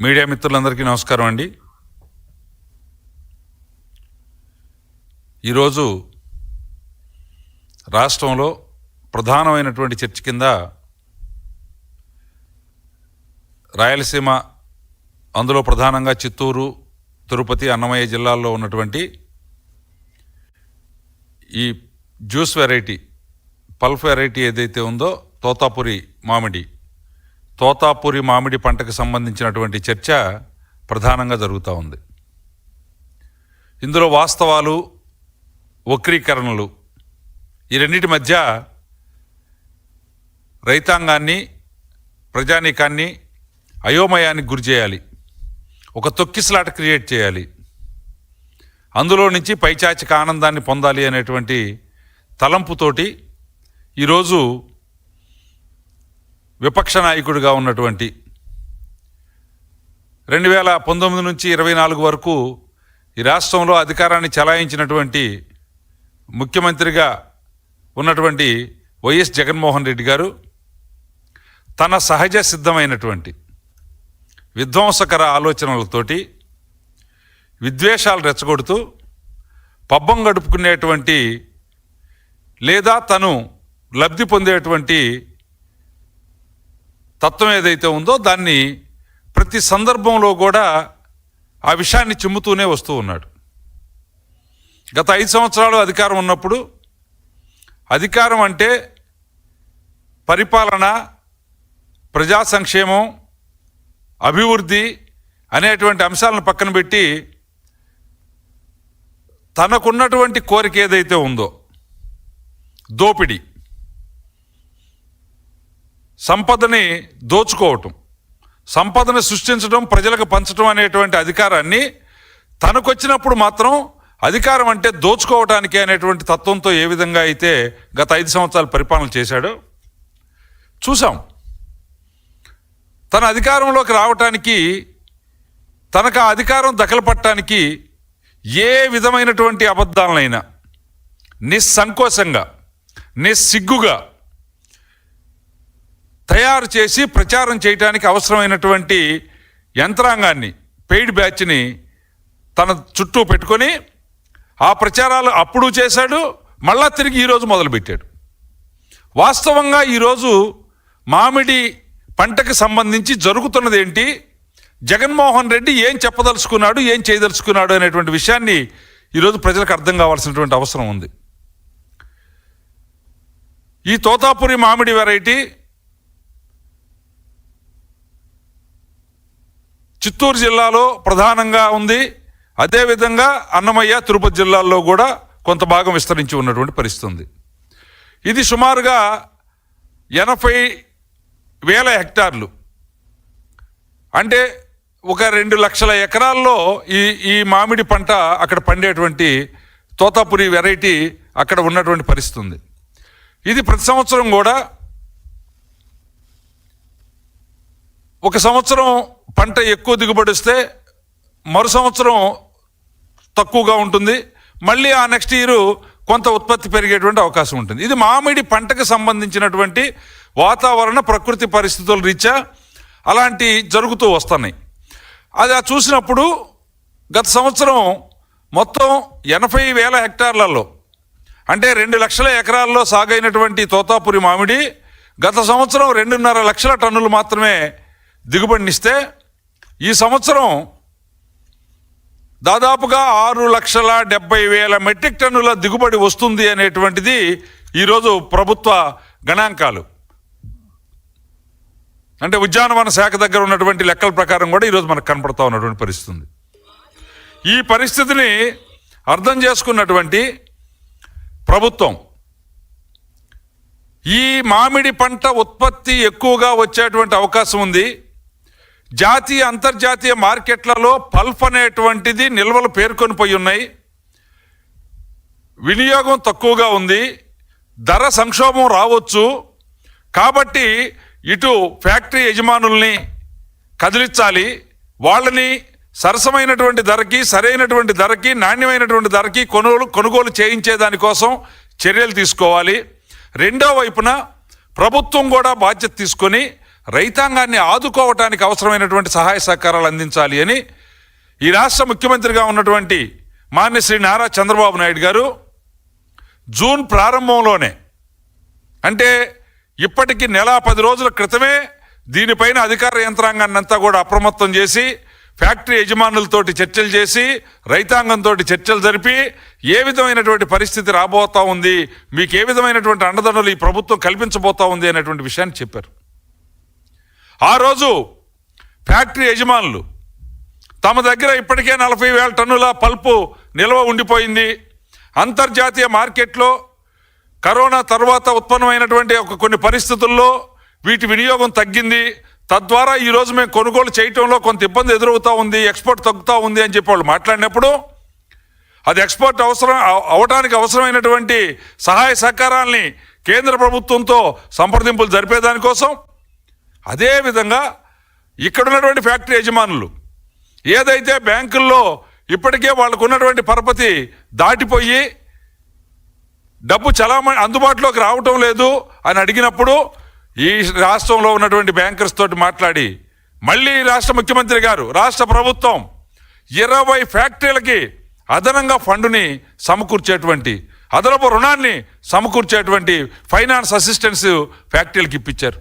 Media మిత్రులందరికీ నమస్కారం అండి. ఈరోజు రాష్ట్రంలో ప్రధానమైనటువంటి చర్చ కింద రాయలసీమ, అందులో ప్రధానంగా చిత్తూరు, తిరుపతి, అన్నమయ్య జిల్లాల్లో ఉన్నటువంటి ఈ జ్యూస్ వెరైటీ, పల్ప్ వెరైటీ ఏదైతే ఉందో తోతాపురి మామిడి పంటకు సంబంధించినటువంటి చర్చ ప్రధానంగా జరుగుతూ ఉంది. ఇందులో వాస్తవాలు, వక్రీకరణలు ఈ రెండింటి మధ్య రైతాంగాన్ని, ప్రజానీకాన్ని అయోమయానికి గురి చేయాలి, ఒక తొక్కిసలాట క్రియేట్ చేయాలి, అందులో నుంచి పైచాచిక ఆనందాన్ని పొందాలి అనేటువంటి తలంపుతోటి ఈరోజు విపక్ష నాయకుడిగా ఉన్నటువంటి 2019 నుంచి 24 వరకు ఈ రాష్ట్రంలో అధికారాన్ని చెలాయించినటువంటి ముఖ్యమంత్రిగా ఉన్నటువంటి వైఎస్ జగన్మోహన్ రెడ్డి గారు తన సహజ సిద్ధమైనటువంటి విధ్వంసకర ఆలోచనలతోటి విద్వేషాలు రెచ్చగొడుతూ పబ్బం గడుపుకునేటువంటి లేదా తను లబ్ధి పొందేటువంటి తత్వం ఏదైతే ఉందో దాన్ని ప్రతి సందర్భంలో కూడా ఆ విషయాన్ని చిమ్ముతూనే వస్తూ ఉన్నాడు. గత 5 సంవత్సరాలు అధికారం ఉన్నప్పుడు అధికారం అంటే పరిపాలన, ప్రజా సంక్షేమం, అభివృద్ధి అనేటువంటి అంశాలను పక్కన పెట్టి తనకున్నటువంటి కోరిక ఏదైతే ఉందో దోపిడీ, సంపదని దోచుకోవటం, సంపదను సృష్టించడం, ప్రజలకు పంచడం అనేటువంటి అధికారాన్ని తనకొచ్చినప్పుడు మాత్రం అధికారం అంటే దోచుకోవటానికి అనేటువంటి తత్వంతో ఏ విధంగా అయితే గత 5 సంవత్సరాలు పరిపాలన చేశాడో చూసాం. తన అధికారంలోకి రావటానికి, తనకు ఆ అధికారం దఖలుపట్టడానికి ఏ విధమైనటువంటి అబద్ధాలనైనా నిస్సంకోచంగా, నిస్సిగ్గుగా తయారు చేసి ప్రచారం చేయడానికి అవసరమైనటువంటి యంత్రాంగాన్ని, పెయిడ్ బ్యాచ్ని తన చుట్టూ పెట్టుకొని ఆ ప్రచారాలు అప్పుడు చేశాడు, మళ్ళా తిరిగి ఈరోజు మొదలుపెట్టాడు. వాస్తవంగా ఈరోజు మామిడి పంటకు సంబంధించి జరుగుతున్నది ఏంటి, జగన్మోహన్ రెడ్డి ఏం చెప్పదలుచుకున్నాడు, ఏం చేయదలుచుకున్నాడు అనేటువంటి విషయాన్ని ఈరోజు ప్రజలకు అర్థం కావాల్సినటువంటి అవసరం ఉంది. ఈ తోతాపురి మామిడి వెరైటీ చిత్తూరు జిల్లాలో ప్రధానంగా ఉంది. అదేవిధంగా అన్నమయ్య, తిరుపతి జిల్లాల్లో కూడా కొంత భాగం విస్తరించి ఉన్నటువంటి పరిస్థితి ఉంది. ఇది సుమారుగా 80,000 హెక్టార్లు, అంటే ఒక 2 లక్షల ఎకరాల్లో ఈ మామిడి పంట అక్కడ పండేటువంటి తోతాపురి వెరైటీ అక్కడ ఉన్నటువంటి పరిస్థితి ఉంది. ఇది ప్రతి సంవత్సరం కూడా ఒక సంవత్సరం పంట ఎక్కువ దిగుబడి వస్తే మరు సంవత్సరం తక్కువగా ఉంటుంది, మళ్ళీ ఆ నెక్స్ట్ ఇయర్ కొంత ఉత్పత్తి పెరిగేటువంటి అవకాశం ఉంటుంది. ఇది మామిడి పంటకు సంబంధించినటువంటి వాతావరణ, ప్రకృతి పరిస్థితుల రీత్యా అలాంటి జరుగుతూ వస్తున్నాయి. అది చూసినప్పుడు గత సంవత్సరం మొత్తం 80,000 హెక్టార్లలో, అంటే 2 లక్షల ఎకరాల్లో సాగైనటువంటి తోతాపురి మామిడి గత సంవత్సరం 2.5 లక్షల టన్నులు మాత్రమే దిగుబడినిస్తే ఈ సంవత్సరం దాదాపుగా 6,70,000 మెట్రిక్ టన్నుల దిగుబడి వస్తుంది అనేటువంటిది ఈరోజు ప్రభుత్వ గణాంకాలు, అంటే ఉద్యానవన శాఖ దగ్గర ఉన్నటువంటి లెక్కల ప్రకారం కూడా ఈరోజు మనకు కనపడతా ఉన్నటువంటి పరిస్థితి ఉంది. ఈ పరిస్థితిని అర్థం చేసుకున్నటువంటి ప్రభుత్వం ఈ మామిడి పంట ఉత్పత్తి ఎక్కువగా వచ్చేటువంటి అవకాశం ఉంది, జాతీయ అంతర్జాతీయ మార్కెట్లలో పల్ప్ అనేటువంటిది నిల్వలు పేర్కొని పోయి ఉన్నాయి, వినియోగం తక్కువగా ఉంది, ధర సంక్షోభం రావచ్చు, కాబట్టి ఇటు ఫ్యాక్టరీ యజమానుల్ని కదిలించాలి, వాళ్ళని సరసమైనటువంటి ధరకి, సరైనటువంటి ధరకి, నాణ్యమైనటువంటి ధరకి కొనుగోలు చేయించే దానికోసం చర్యలు తీసుకోవాలి. రెండో వైపున ప్రభుత్వం కూడా బాధ్యత తీసుకొని రైతాంగాన్ని ఆదుకోవటానికి అవసరమైనటువంటి సహాయ సహకారాలు అందించాలి అని ఈ రాష్ట్ర ముఖ్యమంత్రిగా ఉన్నటువంటి మాన్య శ్రీ నారా చంద్రబాబు నాయుడు గారు జూన్ ప్రారంభంలోనే, అంటే ఇప్పటికి నెల 10 రోజుల క్రితమే దీనిపైన అధికార యంత్రాంగాన్ని అంతా కూడా అప్రమత్తం చేసి ఫ్యాక్టరీ యజమానులతోటి చర్చలు చేసి రైతాంగంతో చర్చలు జరిపి ఏ విధమైనటువంటి పరిస్థితి రాబోతా ఉంది, మీకు ఏ విధమైనటువంటి అండదండలు ఈ ప్రభుత్వం కల్పించబోతా ఉంది అనేటువంటి విషయాన్ని చెప్పారు. ఆ రోజు ఫ్యాక్టరీ యజమానులు తమ దగ్గర ఇప్పటికే 40,000 టన్నుల పల్పు నిల్వ ఉండిపోయింది, అంతర్జాతీయ మార్కెట్లో కరోనా తర్వాత ఉత్పన్నమైనటువంటి కొన్ని పరిస్థితుల్లో వీటి వినియోగం తగ్గింది, తద్వారా ఈరోజు మేము కొనుగోలు చేయటంలో కొంత ఇబ్బంది ఎదురవుతూ ఉంది, ఎక్స్పోర్ట్ తగ్గుతూ ఉంది అని చెప్పి వాళ్ళు మాట్లాడినప్పుడు అది ఎక్స్పోర్ట్ అవడానికి అవసరమైనటువంటి సహాయ సహకారాల్ని కేంద్ర ప్రభుత్వంతో సంప్రదింపులు జరిపేదానికోసం, అదేవిధంగా ఇక్కడ ఉన్నటువంటి ఫ్యాక్టరీ యజమానులు ఏదైతే బ్యాంకుల్లో ఇప్పటికే వాళ్ళకు ఉన్నటువంటి పరపతి దాటిపోయి డబ్బు చలామణి అందుబాటులోకి రావటం లేదు అని అడిగినప్పుడు ఈ రాష్ట్రంలో ఉన్నటువంటి బ్యాంకర్స్ తోటి మాట్లాడి మళ్ళీ రాష్ట్ర ముఖ్యమంత్రి గారు, రాష్ట్ర ప్రభుత్వం 20 ఫ్యాక్టరీలకి అదనంగా ఫండుని సమకూర్చేటువంటి, అదనపు రుణాన్ని సమకూర్చేటువంటి ఫైనాన్స్ అసిస్టెన్స్ ఫ్యాక్టరీలకు ఇప్పించారు.